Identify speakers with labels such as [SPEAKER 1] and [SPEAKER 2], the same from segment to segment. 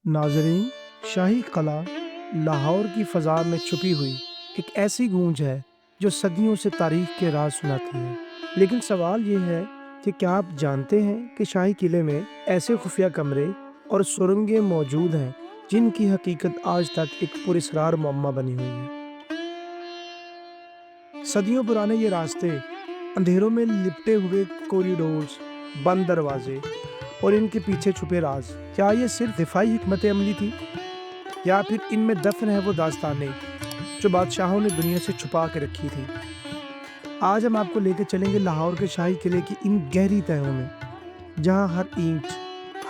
[SPEAKER 1] नाजरीन, शाही कला लाहौर की फ़ज़ा में छुपी हुई एक ऐसी गूंज है जो सदियों से तारीख के राज सुनाती है। लेकिन सवाल ये है कि क्या आप जानते हैं कि शाही किले में ऐसे खुफिया कमरे और सुरंगें मौजूद हैं जिनकी हकीकत आज तक एक पुरस्कार मुअम्मा बनी हुई है। सदियों पुराने ये रास्ते, अंधेरों में लिपटे हुए कॉरिडोर्स, बंद दरवाजे और इनके पीछे छुपे राज, क्या ये सिर्फ दिफाई हिकमत अमली थी या फिर इनमें दफन है वो दास्तानें जो बादशाहों ने दुनिया से छुपा के रखी थी। आज हम आपको लेकर चलेंगे लाहौर के शाही किले की इन गहरी तहों में, जहां हर ईंट,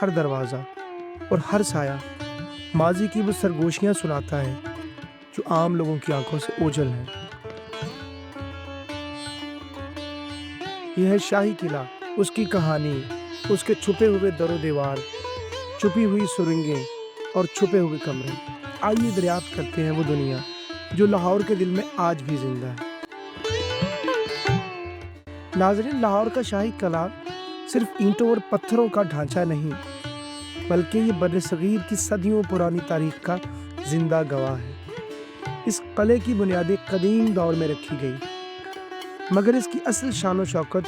[SPEAKER 1] हर दरवाज़ा और हर साया माजी की वो सरगोशियां सुनाता है जो आम लोगों की आंखों से ओझल है। यह है शाही किला, उसकी कहानी, उसके छुपे हुए दरो दीवार, छुपी हुई सुरंगें और छुपे हुए कमरे। आइए दरियाफ्त करते हैं वो दुनिया जो लाहौर के दिल में आज भी जिंदा है। नाजरीन, लाहौर का शाही किला सिर्फ ईंटों और पत्थरों का ढांचा नहीं, बल्कि ये बर्रसगीर की सदियों पुरानी तारीख का जिंदा गवाह है। इस किले की बुनियादें कदीम दौर में रखी गई, मगर इसकी असल शान व शौकत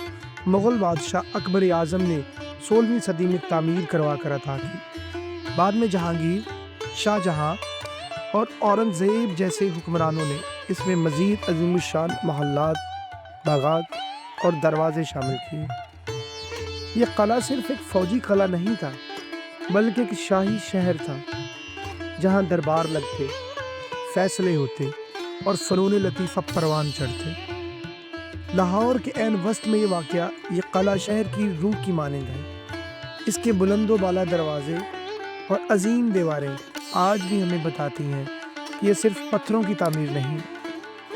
[SPEAKER 1] मुग़ल बादशाह अकबर आज़म ने 16वीं सदी में तामीर करवा कर अता की। बाद में जहांगीर, शाहजहां और औरंगज़ेब जैसे हुक्मरानों ने इसमें मज़ीद अज़ीमुश्शान महल्लात, बागात और दरवाजे शामिल किए। यह किला सिर्फ एक फ़ौजी किला नहीं था, बल्कि एक शाही शहर था जहां दरबार लगते, फैसले होते और फ़नून लतीफ़ा परवान चढ़ते। लाहौर के ऐन वस्त में ये किला शहर की रूह की मानिंद है। इसके बुलंदो बाला दरवाजे और अजीम दीवारें आज भी हमें बताती हैं कि ये सिर्फ पत्थरों की तामीर नहीं,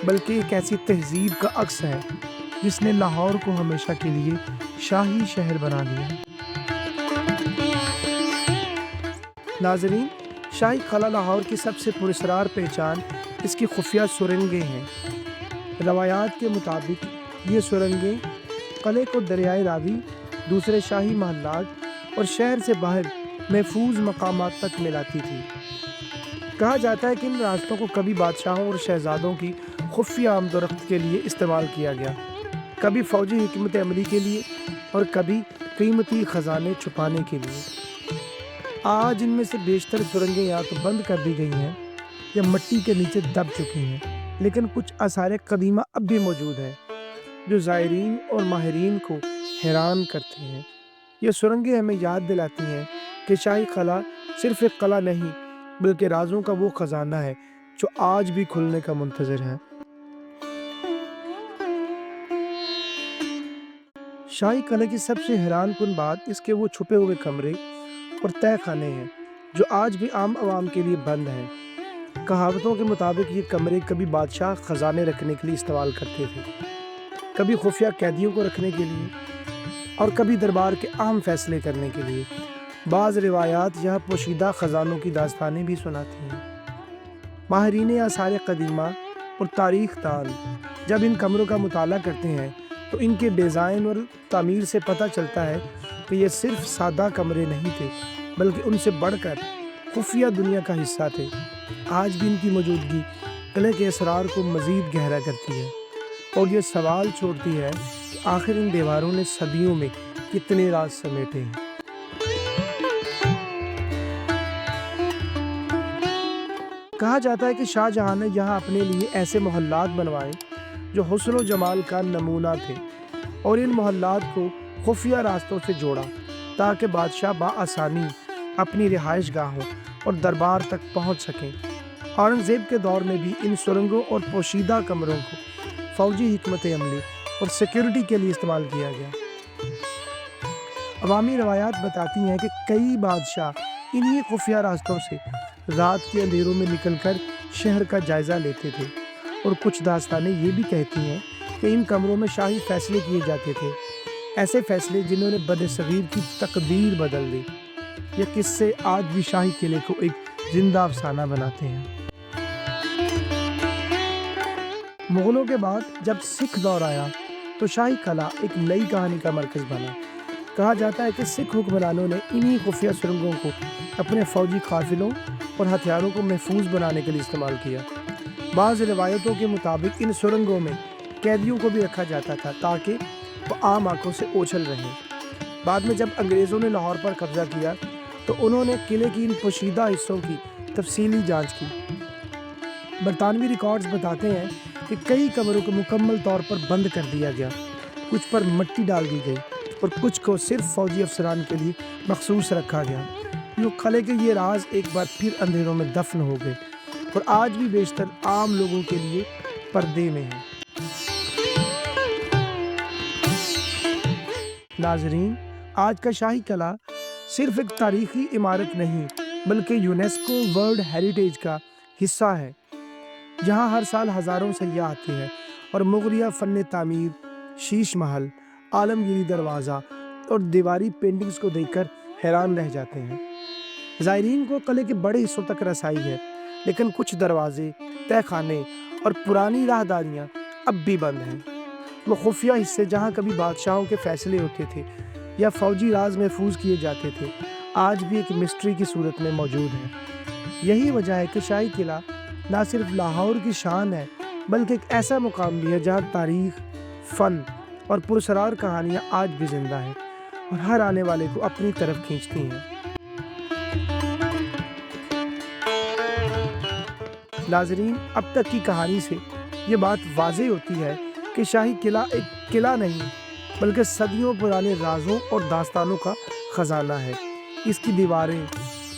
[SPEAKER 1] बल्कि एक ऐसी तहजीब का अक्स है जिसने लाहौर को हमेशा के लिए शाही शहर बना दिया। नाजरीन, शाही किला लाहौर की सबसे पुरस्कार पहचान इसकी खुफिया सुरंगें हैं। रवायात के मुताबिक ये सुरंगें किले को दरियाए रावी, दूसरे शाही महल्लात और शहर से बाहर महफूज मकामात तक मिलाती थी। कहा जाता है कि इन रास्तों को कभी बादशाहों और शहजादों की खुफिया आमदोरफ्त के लिए इस्तेमाल किया गया, कभी फौजी हिकमत अमली के लिए और कभी कीमती खजाने छुपाने के लिए। आज इनमें से बेशतर सुरंगें या तो बंद कर दी गई हैं या मिट्टी के नीचे दब चुकी हैं, लेकिन कुछ आसार कदीमा अब भी मौजूद हैं जो ज़ायरीन और माहिरीन को हैरान करते हैं। ये सुरंगें हमें याद दिलाती हैं कि शाही किला सिर्फ एक किला नहीं, बल्कि राजों का वो खजाना है जो आज भी खुलने का मुंतज़िर है। शाही किले की सबसे हैरान कुन बात इसके वो छुपे हुए कमरे और तह खाने हैं जो आज भी आम आवाम के लिए बंद हैं। कहावतों के मुताबिक ये कमरे कभी बादशाह खजाने रखने के लिए इस्तेमाल करते थे, कभी खुफिया कैदियों को रखने के लिए और कभी दरबार के अहम फैसले करने के लिए। बाज़ रिवायात यह पोशीदा ख़जानों की दास्तानें भी सुनाती हैं। माहिरीन आसार कदीमा और तारीख़ दान जब इन कमरों का मुताला करते हैं तो इनके डिज़ाइन और तामीर से पता चलता है कि ये सिर्फ सादा कमरे नहीं थे, बल्कि उनसे बढ़कर खुफिया दुनिया का हिस्सा थे। आज भी इनकी मौजूदगी किले के असरार को मज़ीद गहरा करती है और ये सवाल छोड़ती है कि आखिर इन दीवारों ने सदियों में कितने राज समेटे हैं। कहा जाता है कि शाहजहां ने यहाँ अपने लिए ऐसे मोहल्लात बनवाए जो हुस्न व जमाल का नमूना थे और इन मोहल्लात को खुफिया रास्तों से जोड़ा ताकि बादशाह बाआसानी अपनी रिहाइश गाहों और दरबार तक पहुँच सकें। औरंगज़ेब के दौर में भी इन सुरंगों और पोशीदा कमरों को फौजी हिकमत अमली और सिक्योरिटी के लिए इस्तेमाल किया गया। अवामी रवायात बताती हैं कि कई बादशाह इन्हीं खुफिया रास्तों से रात के अंधेरों में निकलकर शहर का जायजा लेते थे और कुछ दास्तानें ये भी कहती हैं कि इन कमरों में शाही फैसले किए जाते थे, ऐसे फैसले जिन्होंने बर्रसगीर की तकदीर बदल दी। ये किस्से आज भी शाही किले को एक जिंदा अफसाना बनाते हैं। मुगलों के बाद जब सिख दौर आया तो शाही किला एक नई कहानी का मरकज़ बना। کہا جاتا ہے کہ سکھ حکمرانوں نے انہی خفیہ سرنگوں کو اپنے فوجی قافلوں اور ہتھیاروں کو محفوظ بنانے کے لیے استعمال کیا۔ بعض روایتوں کے مطابق ان سرنگوں میں قیدیوں کو بھی رکھا جاتا تھا تاکہ وہ عام آنکھوں سے اوجھل رہیں۔ بعد میں جب انگریزوں نے لاہور پر قبضہ کیا تو انہوں نے قلعے کی ان پوشیدہ حصوں کی تفصیلی جانچ کی۔ برطانوی ریکارڈز بتاتے ہیں کہ کئی کمروں کو مکمل طور پر بند کر دیا گیا، کچھ پر مٹی ڈال دی گئی اور کچھ کو صرف فوجی افسران کے لیے مخصوص رکھا گیا۔ قلعے کے یہ راز ایک بار پھر اندھیروں میں دفن ہو گئے اور آج بھی بیشتر عام لوگوں کے لیے پردے میں ہیں۔ ناظرین، آج کا شاہی قلعہ صرف ایک تاریخی عمارت نہیں بلکہ یونیسکو ورلڈ ہیریٹیج کا حصہ ہے، جہاں ہر سال ہزاروں سیاح آتے ہیں اور مغلیہ فن تعمیر، شیش محل، عالمگیری دروازہ اور دیواری پینٹنگز کو دیکھ کر حیران رہ جاتے ہیں۔ زائرین کو قلعے کے بڑے حصوں تک رسائی ہے، لیکن کچھ دروازے، تہہ خانے اور پرانی راہداریاں اب بھی بند ہیں۔ وہ خفیہ حصے جہاں کبھی بادشاہوں کے فیصلے ہوتے تھے یا فوجی راز محفوظ کیے جاتے تھے، آج بھی ایک مسٹری کی صورت میں موجود ہیں۔ یہی وجہ ہے کہ شاہی قلعہ نہ صرف لاہور کی شان ہے بلکہ ایک ایسا مقام بھی ہے جہاں تاریخ، فن اور پراسرار کہانیاں آج بھی زندہ ہیں اور ہر آنے والے کو اپنی طرف کھینچتی ہیں۔ ناظرین، اب تک کی کہانی سے یہ بات واضح ہوتی ہے کہ شاہی قلعہ ایک قلعہ نہیں بلکہ صدیوں پرانے رازوں اور داستانوں کا خزانہ ہے۔ اس کی دیواریں،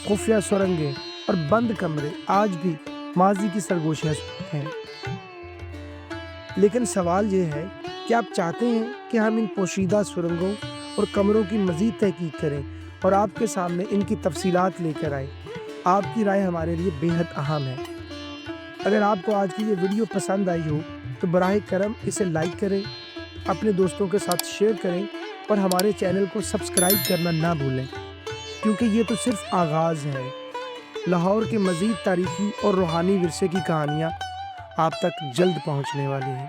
[SPEAKER 1] خفیہ سرنگیں اور بند کمرے آج بھی ماضی کی سرگوشیاں ہیں۔ لیکن سوال یہ ہے کہ آپ چاہتے ہیں کہ ہم ان پوشیدہ سرنگوں اور کمروں کی مزید تحقیق کریں اور آپ کے سامنے ان کی تفصیلات لے کر آئیں؟ آپ کی رائے ہمارے لیے بے حد اہم ہے۔ اگر آپ کو آج کی یہ ویڈیو پسند آئی ہو تو براہ کرم اسے لائک کریں، اپنے دوستوں کے ساتھ شیئر کریں اور ہمارے چینل کو سبسکرائب کرنا نہ بھولیں، کیونکہ یہ تو صرف آغاز ہے۔ لاہور کے مزید تاریخی اور روحانی ورثے کی کہانیاں آپ تک جلد پہنچنے والی ہیں۔